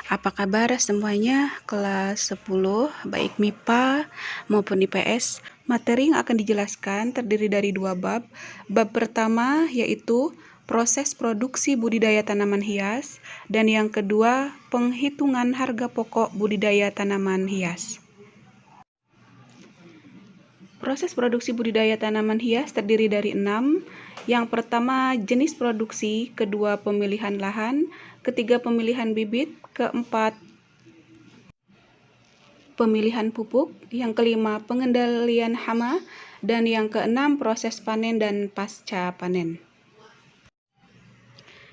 Apa kabar semuanya kelas 10, baik MIPA maupun IPS? Materi yang akan dijelaskan terdiri dari dua bab. Bab pertama yaitu proses produksi budidaya tanaman hias, dan yang kedua penghitungan harga pokok budidaya tanaman hias. Proses produksi budidaya tanaman hias terdiri dari 6. Yang pertama, jenis produksi, kedua, pemilihan lahan, ketiga, pemilihan bibit, keempat, pemilihan pupuk, yang kelima, pengendalian hama, dan yang keenam, proses panen dan pasca panen.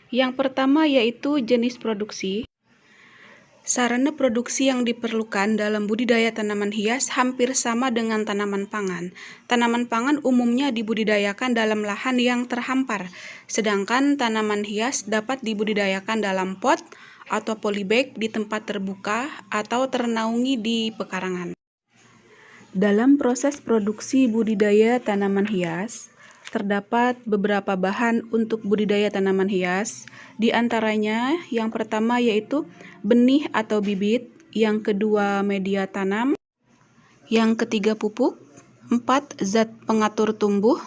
Yang pertama yaitu jenis produksi. Sarana produksi yang diperlukan dalam budidaya tanaman hias hampir sama dengan tanaman pangan. Tanaman pangan umumnya dibudidayakan dalam lahan yang terhampar, sedangkan tanaman hias dapat dibudidayakan dalam pot atau polybag di tempat terbuka atau ternaungi di pekarangan. Dalam proses produksi budidaya tanaman hias, terdapat beberapa bahan untuk budidaya tanaman hias, di antaranya yang pertama yaitu benih atau bibit, yang kedua media tanam, yang ketiga pupuk, 4 zat pengatur tumbuh,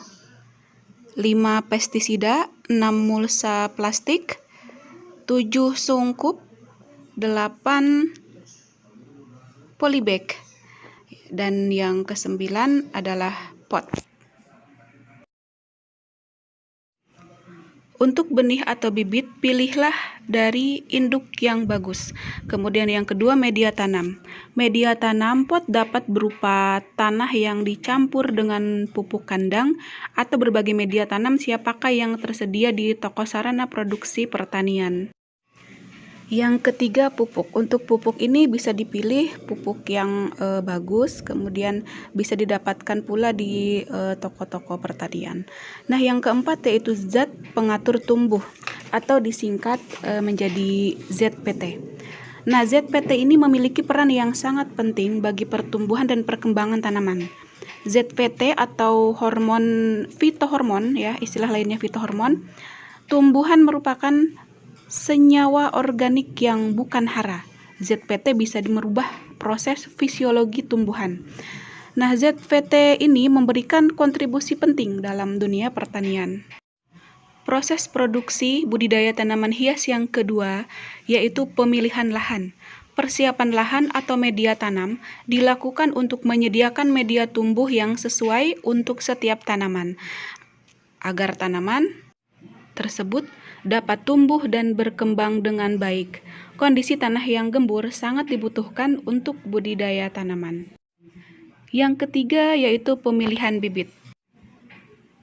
5 pestisida, 6 mulsa plastik, 7 sungkup, 8 polybag, dan yang ke-9 adalah pot. Untuk benih atau bibit, pilihlah dari induk yang bagus. Kemudian yang kedua, media tanam. Media tanam pot dapat berupa tanah yang dicampur dengan pupuk kandang atau berbagai media tanam siap pakai yang tersedia di toko sarana produksi pertanian. Yang ketiga, pupuk. Untuk pupuk ini bisa dipilih pupuk yang bagus, kemudian bisa didapatkan pula di toko-toko pertanian. Nah, yang keempat yaitu zat pengatur tumbuh atau disingkat menjadi ZPT. Nah, ZPT ini memiliki peran yang sangat penting bagi pertumbuhan dan perkembangan tanaman. ZPT atau hormon fitohormon, ya, istilah lainnya fitohormon, tumbuhan merupakan senyawa organik yang bukan hara. ZPT bisa merubah proses fisiologi tumbuhan. Nah, ZPT ini memberikan kontribusi penting dalam dunia pertanian. Proses produksi budidaya tanaman hias yang kedua yaitu pemilihan lahan. Persiapan lahan atau media tanam dilakukan untuk menyediakan media tumbuh yang sesuai untuk setiap tanaman, agar tanaman tersebut dapat tumbuh dan berkembang dengan baik. Kondisi tanah yang gembur sangat dibutuhkan untuk budidaya tanaman. Yang ketiga yaitu pemilihan bibit.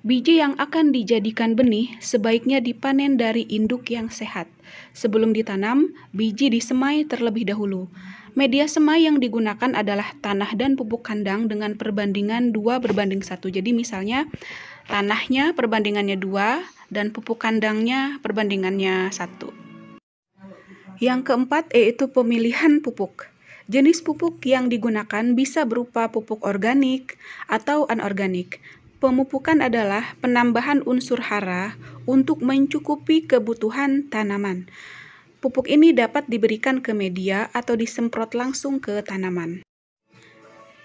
Biji yang akan dijadikan benih sebaiknya dipanen dari induk yang sehat. Sebelum ditanam, biji disemai terlebih dahulu. Media semai yang digunakan adalah tanah dan pupuk kandang dengan perbandingan 2:1. Jadi misalnya tanahnya perbandingannya 2 dan pupuk kandangnya perbandingannya 1. Yang keempat yaitu pemilihan pupuk. Jenis pupuk yang digunakan bisa berupa pupuk organik atau anorganik. Pemupukan adalah penambahan unsur hara untuk mencukupi kebutuhan tanaman. Pupuk ini dapat diberikan ke media atau disemprot langsung ke tanaman.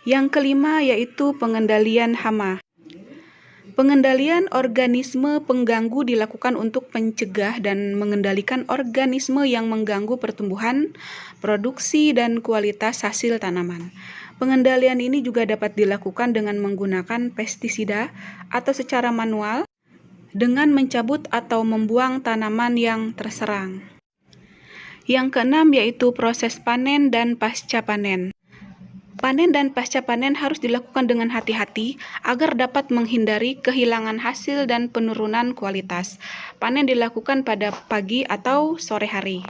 Yang kelima yaitu pengendalian hama. Pengendalian organisme pengganggu dilakukan untuk mencegah dan mengendalikan organisme yang mengganggu pertumbuhan, produksi, dan kualitas hasil tanaman. Pengendalian ini juga dapat dilakukan dengan menggunakan pestisida atau secara manual dengan mencabut atau membuang tanaman yang terserang. Yang keenam yaitu proses panen dan pasca panen. Panen dan pasca panen harus dilakukan dengan hati-hati agar dapat menghindari kehilangan hasil dan penurunan kualitas. Panen dilakukan pada pagi atau sore hari.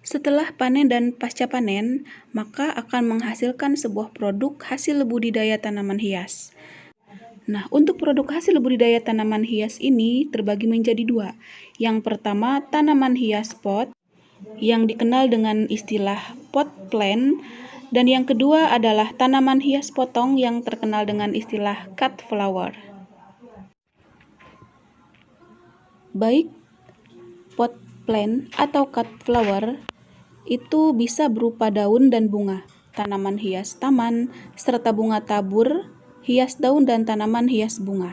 Setelah panen dan pasca panen, maka akan menghasilkan sebuah produk hasil budidaya tanaman hias. Nah, untuk produk hasil budidaya tanaman hias ini terbagi menjadi 2. Yang pertama, tanaman hias pot, yang dikenal dengan istilah pot plant, dan yang kedua adalah tanaman hias potong yang terkenal dengan istilah cut flower. Baik pot plant atau cut flower itu bisa berupa daun dan bunga, tanaman hias taman, serta bunga tabur, hias daun dan tanaman hias bunga.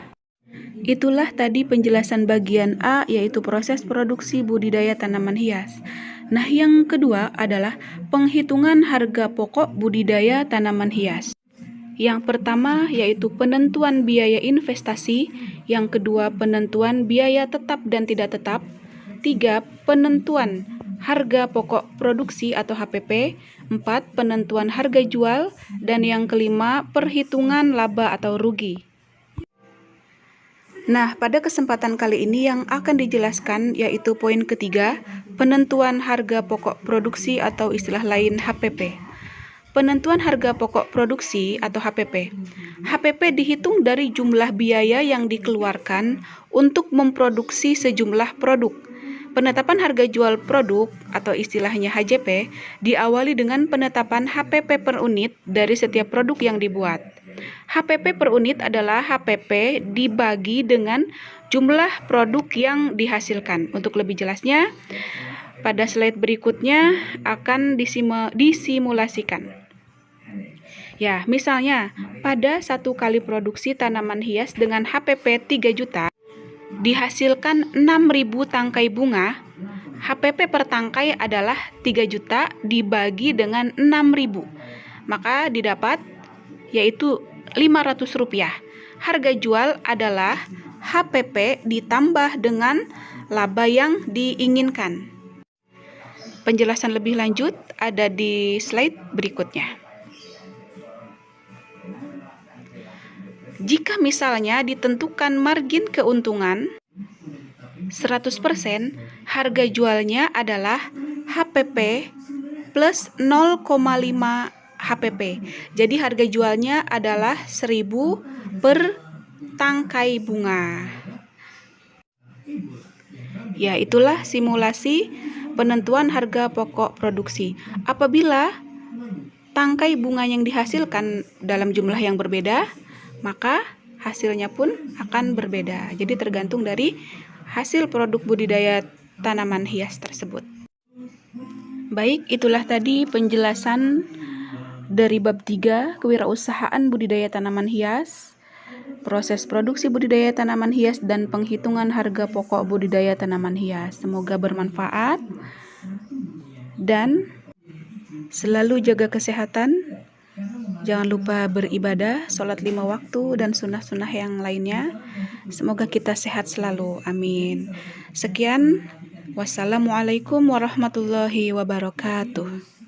Itulah tadi penjelasan bagian A, yaitu proses produksi budidaya tanaman hias. Nah, yang kedua adalah penghitungan harga pokok budidaya tanaman hias. Yang pertama yaitu penentuan biaya investasi, yang kedua penentuan biaya tetap dan tidak tetap, 3. Penentuan harga pokok produksi atau HPP, 4. Penentuan harga jual, dan yang kelima perhitungan laba atau rugi. Nah, pada kesempatan kali ini yang akan dijelaskan yaitu poin ketiga, penentuan harga pokok produksi atau istilah lain HPP. Penentuan harga pokok produksi atau HPP. HPP dihitung dari jumlah biaya yang dikeluarkan untuk memproduksi sejumlah produk. Penetapan harga jual produk atau istilahnya HJP diawali dengan penetapan HPP per unit dari setiap produk yang dibuat. HPP per unit adalah HPP dibagi dengan jumlah produk yang dihasilkan. Untuk lebih jelasnya, pada slide berikutnya akan disimulasikan. Ya, misalnya pada satu kali produksi tanaman hias dengan HPP 3 juta, dihasilkan 6.000 tangkai bunga, HPP per tangkai adalah 3 juta dibagi dengan 6.000. Maka didapat yaitu Rp500. Harga jual adalah HPP ditambah dengan laba yang diinginkan. Penjelasan lebih lanjut ada di slide berikutnya. Jika misalnya ditentukan margin keuntungan 100%, harga jualnya adalah HPP plus 0,5 HPP. Jadi harga jualnya adalah 1.000 per tangkai bunga. Ya, itulah simulasi penentuan harga pokok produksi. Apabila tangkai bunga yang dihasilkan dalam jumlah yang berbeda, maka hasilnya pun akan berbeda. Jadi tergantung dari hasil produk budidaya tanaman hias tersebut. Baik, itulah tadi penjelasan dari bab 3, kewirausahaan budidaya tanaman hias, proses produksi budidaya tanaman hias, dan penghitungan harga pokok budidaya tanaman hias. Semoga bermanfaat dan selalu jaga kesehatan. Jangan lupa beribadah, sholat 5 waktu, dan sunnah-sunnah yang lainnya. Semoga kita sehat selalu. Amin. Sekian. Wassalamualaikum warahmatullahi wabarakatuh.